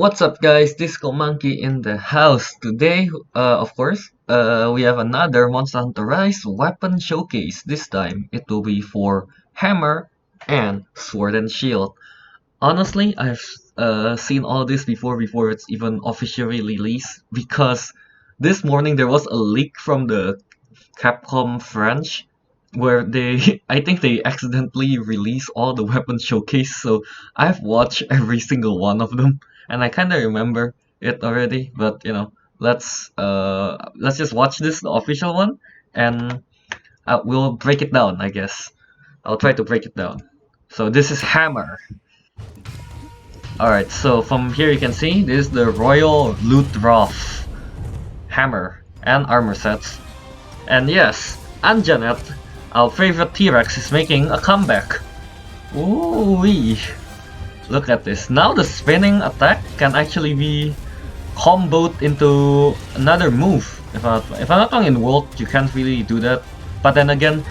What's up, guys? Disco Monkey in the house. Today, of course, we have another Monster Hunter Rise weapon showcase. This time, it will be for Hammer and Sword and Shield. Honestly, I've seen all this before it's even officially released because this morning there was a leak from the Capcom French where they I think they accidentally released all the weapon showcase, so I've watched every single one of them and I kinda remember it already, but let's just watch this, the official one, and we'll break it down, I guess. I'll try to break it down. So this is Hammer. Alright, so from here you can see this is the Royal Luthroth hammer and armor sets. And yes, Anjanet, our favorite T-Rex, is making a comeback. Ooh-wee. Look at this. Now the spinning attack can actually be comboed into another move. If I'm not wrong, in World you can't really do that. But then again,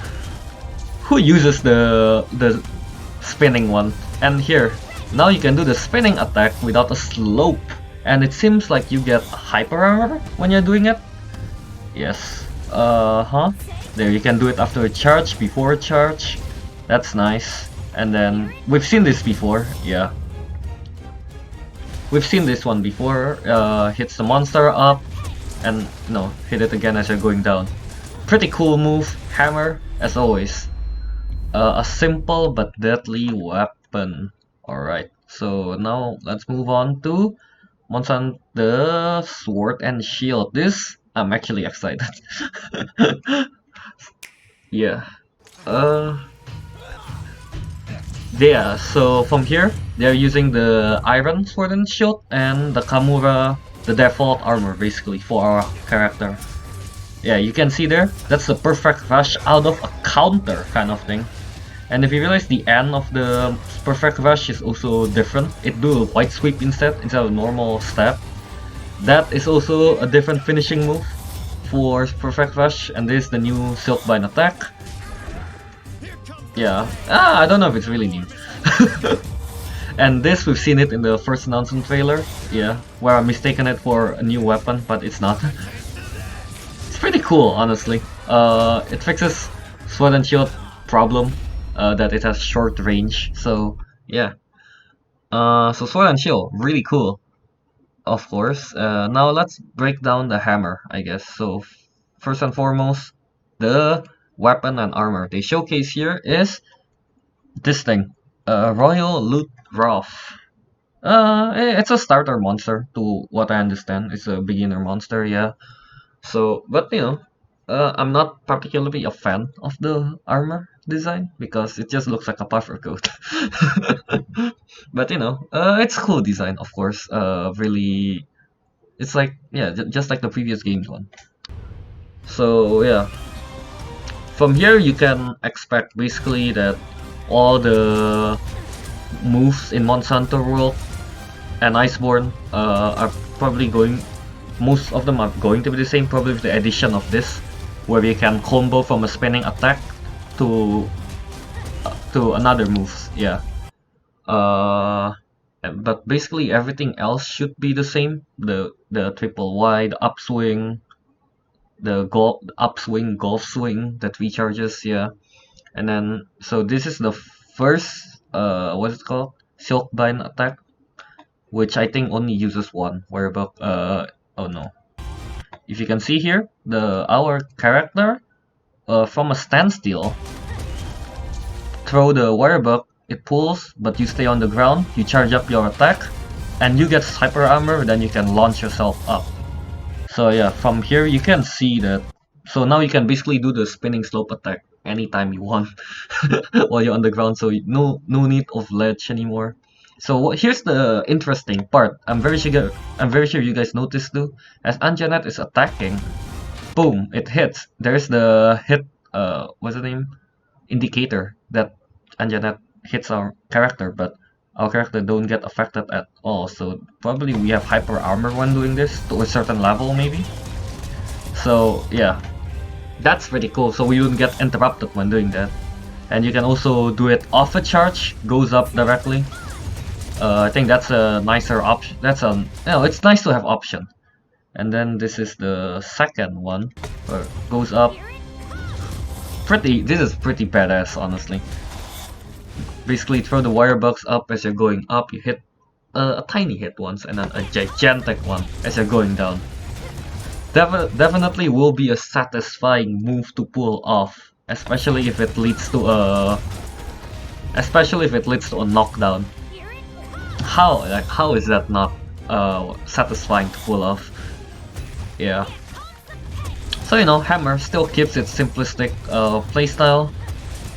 who uses the spinning one? And here, now you can do the spinning attack without a slope. And it seems like you get hyper armor when you're doing it. Yes. There, you can do it after a charge, before a charge. That's nice. And then, we've seen this before, yeah. We've seen this one before. Hits the monster up, and no, hit it again as you're going down. Pretty cool move, hammer, as always. A simple but deadly weapon. Alright, so now let's move on to the Sword and Shield. This, I'm actually excited. Yeah. Yeah, so from here, they're using the Iron Sword and Shield and the Kamura, the default armor basically for our character. Yeah, you can see there, that's the perfect rush out of a counter kind of thing. And if you realize the end of the perfect rush is also different, it do a white sweep instead of a normal stab. That is also a different finishing move for perfect rush, and this is the new Silkbind attack. Yeah, I don't know if it's really new. And this, we've seen it in the first announcement trailer, yeah, where I mistaken it for a new weapon, but it's not. It's pretty cool, honestly. It fixes Sword and Shield problem, that it has short range, so yeah. So Sword and Shield, really cool, of course. Now let's break down the hammer, I guess. So first and foremost, the weapon and armor they showcase here is this thing, Royal Luthroth. It's a starter monster to what I understand. It's a beginner monster, yeah. So, but I'm not particularly a fan of the armor design because it just looks like a puffer coat. But it's a cool design, of course. Really, it's like, yeah, just like the previous games one. So yeah, from here you can expect basically that all the moves in Monster Hunter World and Iceborne are probably most of them are going to be the same, probably with the addition of this, where you can combo from a spinning attack to another moves, yeah. But basically everything else should be the same. The triple Y, the upswing, the upswing, golf swing that recharges, yeah. And then, so this is the first, what is it called? Silkbind attack, which I think only uses one, whereabouts, oh no. If you can see here, our character, from a standstill, throw the Wirebug, it pulls, but you stay on the ground, you charge up your attack, and you get hyper armor, then you can launch yourself up. So yeah, from here you can see that. So now you can basically do the spinning slope attack anytime you want while you're on the ground, so no need of ledge anymore. So here's the interesting part. I'm very sure you guys noticed too. As Anjanet is attacking, boom, it hits. There's the hit, what's the name? Indicator that Anjanet hits our character, but our character don't get affected at all. So probably we have hyper armor when doing this to a certain level maybe. So yeah, that's pretty cool. So we wouldn't get interrupted when doing that. And you can also do it off a charge, goes up directly. I think that's a nicer option. It's nice to have option. And then this is the second one, where it goes up. This is pretty badass, honestly. Basically, throw the wire bugs up as you're going up. You hit a tiny hit once, and then a gigantic one as you're going down. Definitely will be a satisfying move to pull off, especially if it leads to a knockdown. How is that not satisfying to pull off? Yeah. So you know, Hammer still keeps its simplistic playstyle,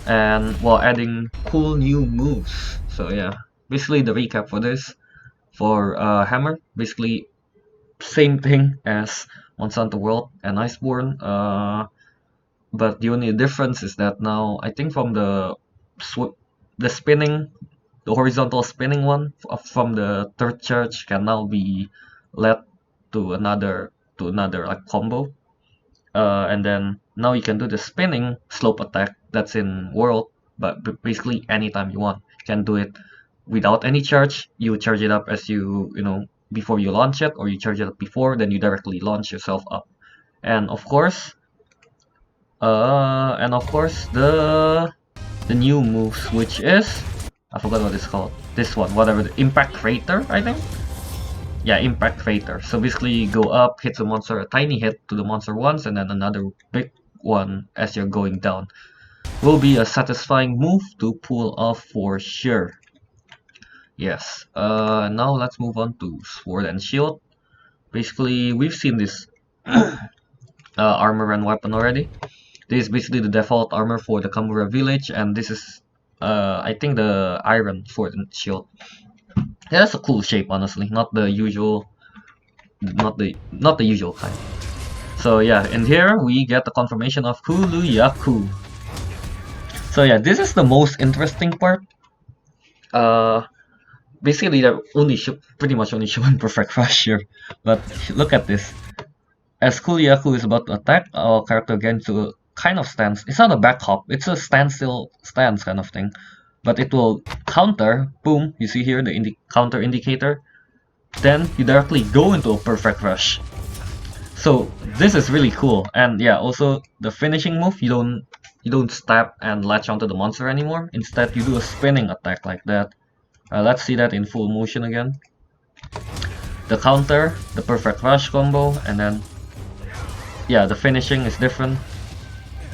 and while adding cool new moves. So yeah, basically the recap for this, for Hammer, basically same thing as Monster Hunter World and Iceborne, but the only difference is that now I think from the spinning, the horizontal spinning one from the third charge can now be led to another like combo, and then now you can do the spinning slope attack that's in World, but basically anytime you want. You can do it without any charge. You charge it up as you know, before you launch it, or you charge it up before, then you directly launch yourself up. And of course, the new moves, which is, I forgot what it's called. This one, whatever, the Impact Crater, I think. Yeah, Impact Crater. So basically, you go up, hit the monster, a tiny hit to the monster once, and then another big one as you're going down. Will be a satisfying move to pull off for sure. Yes. Now let's move on to Sword and Shield. Basically, we've seen this armor and weapon already. This is basically the default armor for the Kamura village, and this is, I think, the Iron Sword and Shield. Yeah, that's a cool shape, honestly. Not the usual kind. So yeah, in here we get the confirmation of Kulu-Ya-Ku. So yeah, this is the most interesting part. Basically they're pretty much only showing Perfect Rush here, but look at this. As Kulu-Ya-Ku is about to attack, our character gets to a kind of stance. It's not a back hop, it's a standstill stance kind of thing. But it will counter, boom, you see here the counter indicator. Then you directly go into a Perfect Rush. So this is really cool. And yeah, also the finishing move, you don't stab and latch onto the monster anymore. Instead you do a spinning attack like that. Let's see that in full motion again. The counter, the Perfect Rush combo, and then yeah, the finishing is different.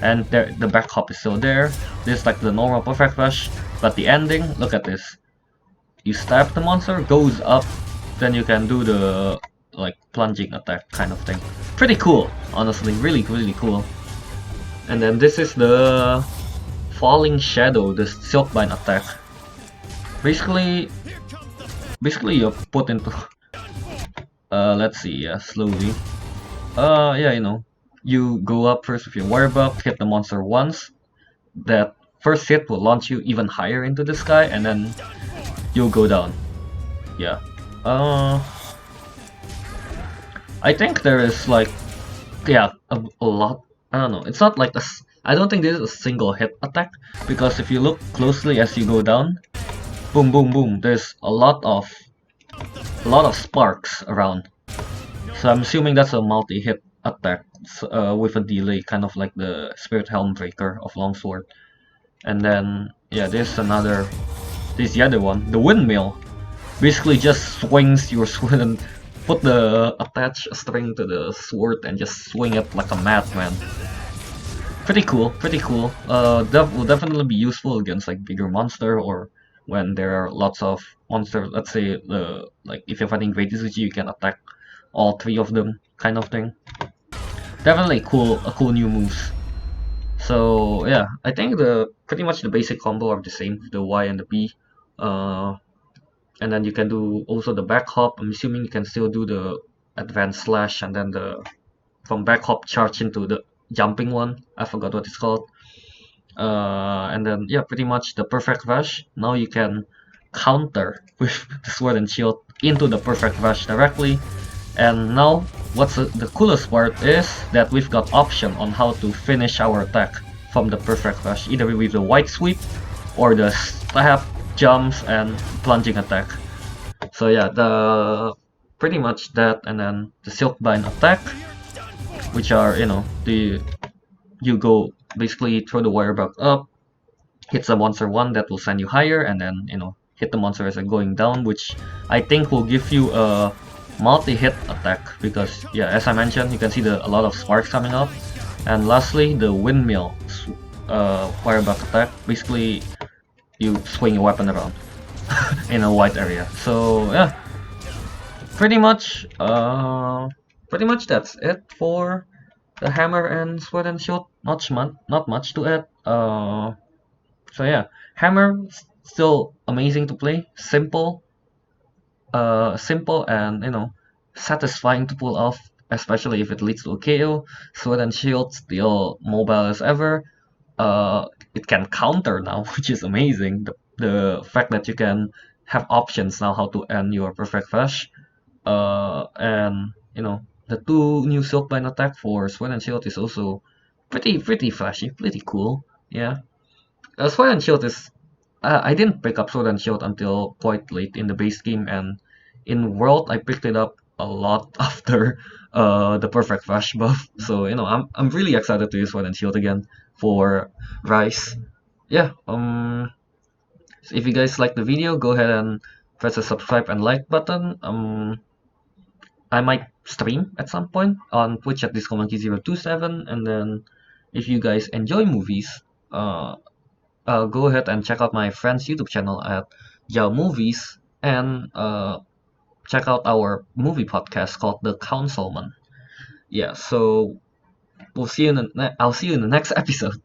And the back hop is still there. This is like the normal Perfect Rush, but the ending, look at this. You stab the monster, goes up, then you can do the like plunging attack kind of thing. Pretty cool, honestly, really cool. And then this is the Falling Shadow, the Silkbind attack. Basically you're put into let's see, yeah, slowly. Yeah, you know, you go up first with your wire bug, hit the monster once. That first hit will launch you even higher into the sky, and then you'll go down. Yeah. I think there is like, yeah, a lot. I don't know. It's not like I don't think this is a single hit attack, because if you look closely as you go down, boom, boom, boom. There's a lot of sparks around. So I'm assuming that's a multi-hit attack with a delay, kind of like the Spirit Helm Breaker of Longsword. And then yeah, there's the other one, the Windmill. Basically just swings your sword and attach a string to the sword and just swing it like a madman. Pretty cool. Will definitely be useful against like bigger monster, or when there are lots of monsters. Let's say like if you're fighting Great Izuchi, you can attack all three of them, kind of thing. Definitely a cool new moves. So yeah, I think pretty much the basic combo are the same, the Y and the B. And then you can do also the back hop. I'm assuming you can still do the advanced slash, and then from back hop charge into the jumping one. I forgot what it's called. And then yeah, pretty much the Perfect Rush. Now you can counter with the Sword and Shield into the Perfect Rush directly. And now what's the coolest part is that we've got option on how to finish our attack from the Perfect Rush, either with the White Sweep or the stab, jumps, and plunging attack. So yeah, the pretty much that, and then the Silkbind attack, which are the you go basically throw the wire back up, hits the monster one that will send you higher, and then hit the monster as they're going down, which I think will give you a multi-hit attack because yeah, as I mentioned, you can see a lot of sparks coming up. And lastly, the windmill wire back attack. Basically, you swing your weapon around in a wide area. So yeah, pretty much that's it for the hammer and sword and shield. Not much to add. So yeah, hammer still amazing to play. Simple and satisfying to pull off, especially if it leads to a KO. Sword and shield still mobile as ever. It can counter now, which is amazing. The fact that you can have options now how to end your perfect flash. And the two new Silkbind attack for Sword and Shield is also pretty flashy, pretty cool. Yeah. Sword and Shield is I didn't pick up Sword and Shield until quite late in the base game, and in World I picked it up a lot after the Perfect Flash buff. So I'm really excited to use Sword and Shield again for Rise. Yeah. So if you guys like the video, go ahead and press the subscribe and like button. I might stream at some point on Twitch at ThisCommandKey027, and then if you guys enjoy movies, uh, go ahead and check out my friend's YouTube channel at Yao Movies, and check out our movie podcast called The Councilman. Yeah, so I'll see you in the next episode.